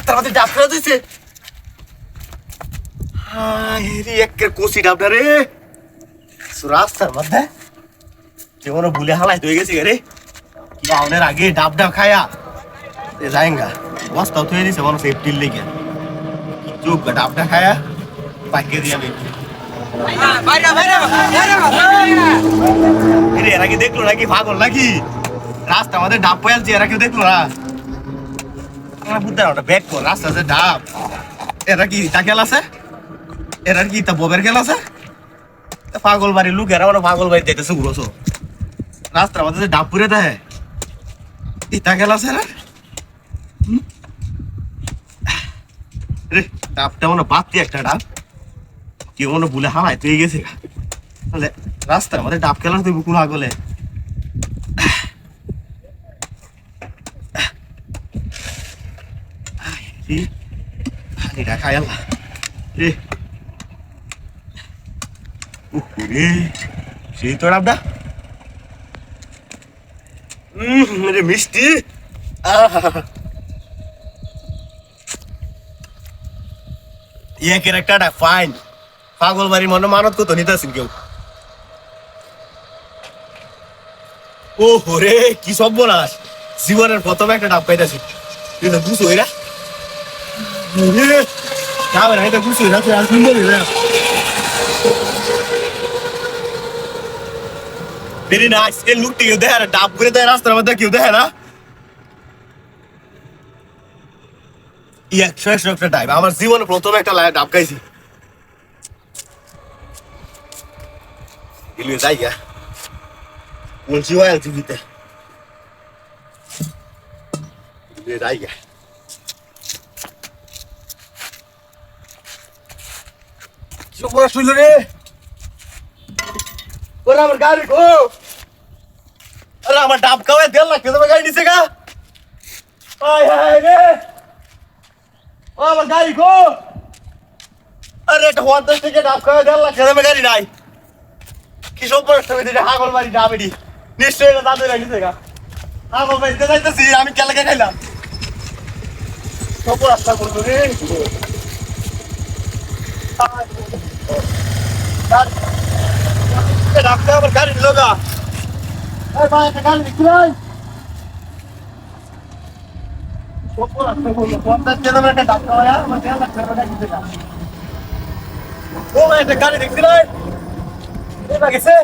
রাস্তার মধ্যে ডাব ফেলা দিছে। একের কষি ডাবটা রে রাস্তার মধ্যে যেমন ভুলে হালাই হয়ে গেছে রে। বাউনের আগে ডাব খায়া যায়গা বস্তাও থয়ে দিছে মনে সেফটির লেগে চুপ ডাবটা খায়া পাইকে দিয়ে আমি এরা কি দেখলো নাকি পাগল নাকি রাস্তা আমাদের ডাব পাইলছে এরা কেউ দেখলো না বুঝতে না ওটা ব্যাক কর রাস্তা আছে ডাব এরা কি ইটা খেল আছে এরা কি ইটা ববের খেল আছে পাগল বাড়ির লোক এরা মানে পাগল বাড়ি যাইতেছে ঘুরোছো রাস্তার মধ্যে ডাব পুরে দেয় ইটা খেল আছে রে ডাবটা মনে বাড়তি একটা ডাব কেউ মনে ভুলে হারাই পেয়ে গেছে তাহলে রাস্তার মধ্যে ডাব খেলা তুই কোনো আগলে এটা খাই আল্লাহ রে রে সেই তো ডাবটা রে মিষ্টি একের একটা ফাইন পাগল বাড়ির মনে মানত কত নিতেছেন কেউ ও হরে কি সব বলাস জীবনের প্রথম একটা ডাব পাইতেছি তুই তো বুঝো এরা ডাবের হাইটা বুঝো এরা তুই আর সুন্দর এরা বেরি না আজকে লুকটি কেউ দেখে না ডাব করে দেয় রাস্তার মধ্যে কেউ দেখে না 100 একটা ডাব আমার জীবনে প্রথম একটা ডাব খাইছি ইলিয়ে যাই গা বলছি ওয়াল টিভিতে ইলিয়ে যাই গা কি বড় শুইল রে ওরা আমার গাড়ি গো আরে আমার ডাব খাওয়া দেল লাগতে তোমার গাড়ি নিছে গা আয় হায় রে ও আমার গাড়ি গো আরে এটা 50 টাকা ডাব খাওয়া দেল লাগতে তোমার গাড়ি নাই কি সব পরিস্থিতি এটা হাগল বাড়ি ডাবেডি নিশ্চয়ই এটা দাদু রাখিছে গা হাগল বাড়িতে যাইতেছি আমি কেলাকে খাইলাম সব রাস্তা করবো রে ডাক্তার আমার গাড়ি লগা ভাই একটা গাড়ি দেখছি ভাই সব রাস্তা করবো 50 টাকা একটা ডাক্তার ভাই আমার দেড় লাখ টাকা দিতে গা ও ভাই একটা গাড়ি দেখছি ভাই এটা গেছে